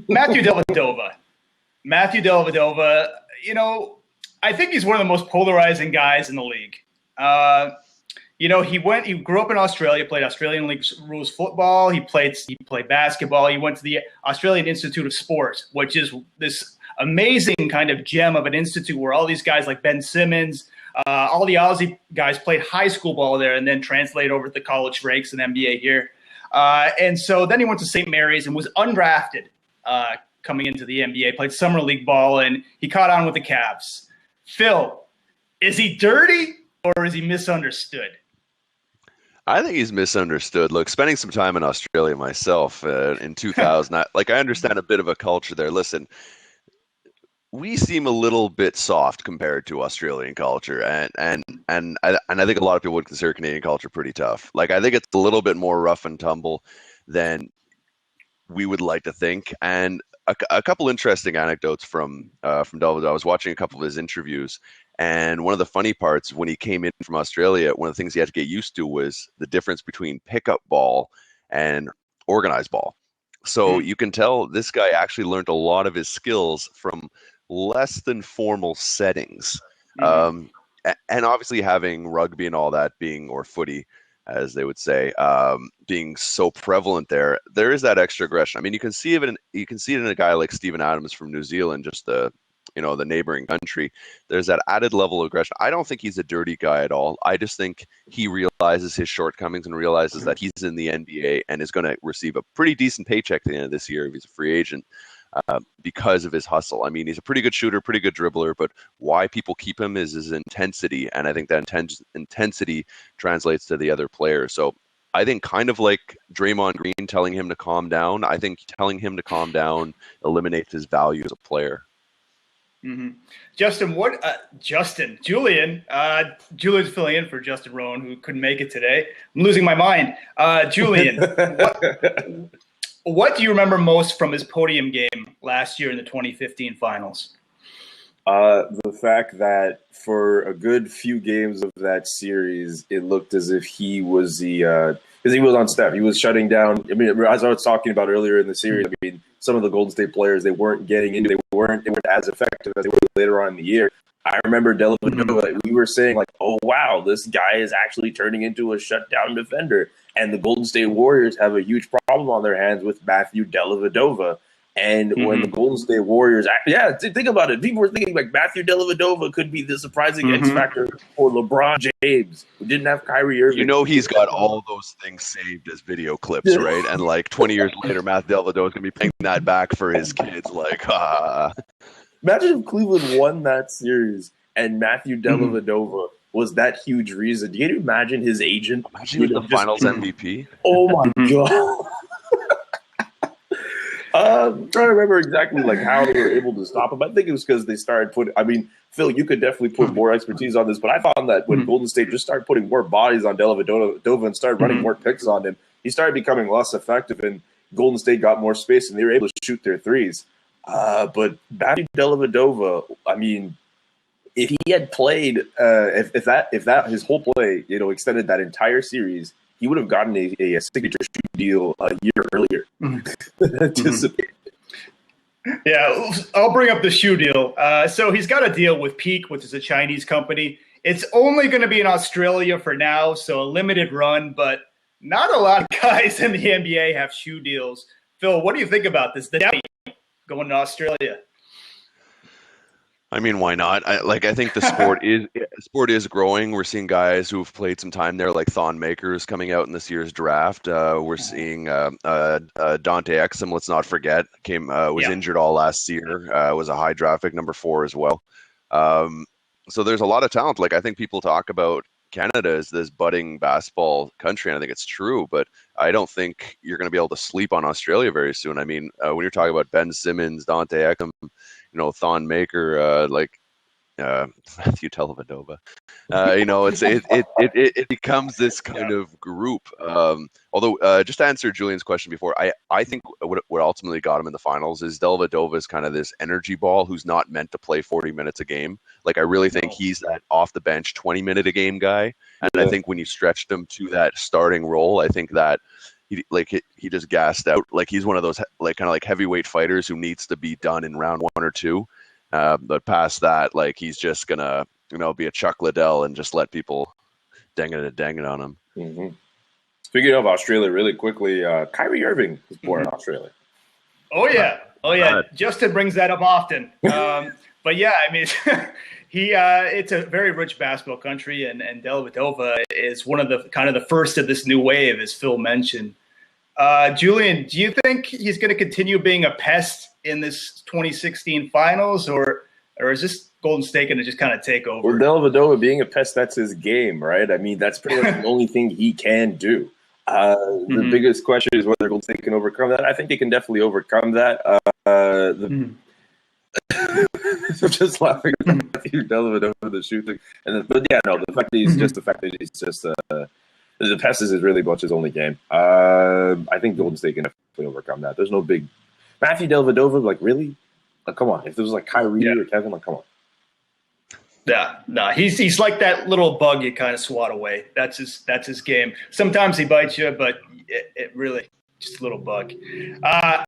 Matthew Dellavedova. Matthew Dellavedova, I think he's one of the most polarizing guys in the league. He grew up in Australia, played Australian League rules football. He played basketball. He went to the Australian Institute of Sport, which is this amazing kind of gem of an institute where all these guys like Ben Simmons, all the Aussie guys played high school ball there and then translated over to the college ranks and NBA here. And so then he went to St. Mary's and was undrafted coming into the NBA, played summer league ball, and he caught on with the Cavs. Phil, is he dirty or is he misunderstood? I think he's misunderstood. Look, spending some time in Australia myself in 2000, I understand a bit of a culture there. Listen, we seem a little bit soft compared to Australian culture, and I think a lot of people would consider Canadian culture pretty tough. Like, I think it's a little bit more rough and tumble than we would like to think. And a couple interesting anecdotes from Dellavedova. I was watching a couple of his interviews, and one of the funny parts when he came in from Australia, one of the things he had to get used to was the difference between pickup ball and organized ball. So you can tell this guy actually learned a lot of his skills from less than formal settings. And obviously having rugby and all that or footy, as they would say, being so prevalent there is that extra aggression. I mean, you can see it in a guy like Steven Adams from New Zealand, just the neighboring country. There's that added level of aggression. I don't think he's a dirty guy at all. I just think he realizes his shortcomings and realizes that he's in the NBA and is going to receive a pretty decent paycheck at the end of this year if he's a free agent. Because of his hustle. I mean, he's a pretty good shooter, pretty good dribbler, but why people keep him is his intensity, and I think that intensity translates to the other players. So I think kind of like Draymond Green telling him to calm down, I think telling him to calm down eliminates his value as a player. Mm-hmm. Julian's filling in for Justin Rowan, who couldn't make it today. I'm losing my mind. Julian, what do you remember most from his podium game last year in the 2015 finals? The fact that for a good few games of that series, it looked as if he was because he was on Steph. He was shutting down. I mean, as I was talking about earlier in the series, I mean, some of the Golden State players, they weren't getting into, they weren't as effective as they were later on in the year. I remember Dellavedova, we were saying like, oh, wow, this guy is actually turning into a shutdown defender. And the Golden State Warriors have a huge problem on their hands with Matthew Dellavedova. And when the Golden State Warriors, think about it. People were thinking like Matthew Dellavedova could be the surprising X factor for LeBron James, who didn't have Kyrie Irving. You know, he's got all those things saved as video clips, right? And like 20 years later, Matthew Dellavedova is going to be paying that back for his kids. Like, Imagine if Cleveland won that series and Matthew Dellavedova was that huge reason. Can you imagine his agent? Imagine the Finals MVP. Oh my God. I'm trying to remember exactly like how they were able to stop him. I think it was because they started putting. I mean, Phil, you could definitely put more expertise on this, but I found that when Golden State just started putting more bodies on Dellavedova and started running more picks on him, he started becoming less effective, and Golden State got more space, and they were able to shoot their threes. But Matthew Dellavedova, I mean, if he had played, if that his whole play, extended that entire series, he would have gotten a signature shoe deal a year earlier. Yeah, I'll bring up the shoe deal. So he's got a deal with Peak, which is a Chinese company. It's only going to be in Australia for now, so a limited run, but not a lot of guys in the NBA have shoe deals. Phil, what do you think about this? The Dowdy going to Australia. I mean, why not? I think the sport is growing. We're seeing guys who've played some time there, like Thon Makers, coming out in this year's draft. We're seeing Dante Exum. Let's not forget, was injured all last year. Was a high draft pick, number 4 as well. So there's a lot of talent. Like, I think people talk about Canada as this budding basketball country, and I think it's true. But I don't think you're going to be able to sleep on Australia very soon. I mean, when you're talking about Ben Simmons, Dante Exum, Thon Maker, Matthew Dellavedova, it becomes this kind of group. Although, just to answer Julian's question before, I think what ultimately got him in the finals is Dellavedova is kind of this energy ball who's not meant to play 40 minutes a game. Like, I really think he's that off the bench 20-minute a game guy. And I think when you stretched him to that starting role, I think that he just gassed out. Like he's one of those like kind of like heavyweight fighters who needs to be done in round 1 or 2. But past that, like he's just gonna be a Chuck Liddell and just let people dang it on him. Mm-hmm. Speaking of Australia, really quickly, Kyrie Irving was born in Australia. Oh yeah. Justin brings that up often. But yeah, I mean, it's a very rich basketball country, and Dellavedova is one of the kind of the first of this new wave, as Phil mentioned. Julian, do you think he's going to continue being a pest in this 2016 finals, or is this Golden State going to just kind of take over? Well, Dellavedova being a pest, that's his game, right? I mean, that's pretty much the only thing he can do. The biggest question is whether Golden State can overcome that. I think they can definitely overcome that. So just laughing at Matthew Dellavedova, the shooting, but yeah, no, the fact that he's just the pest is really much his only game. I think Golden State can definitely overcome that. There's no big Matthew Dellavedova, like really, like, come on. If it was like Kyrie or Kevin, like come on. Yeah, no, he's like that little bug you kind of swat away. That's his game. Sometimes he bites you, but it really just a little bug.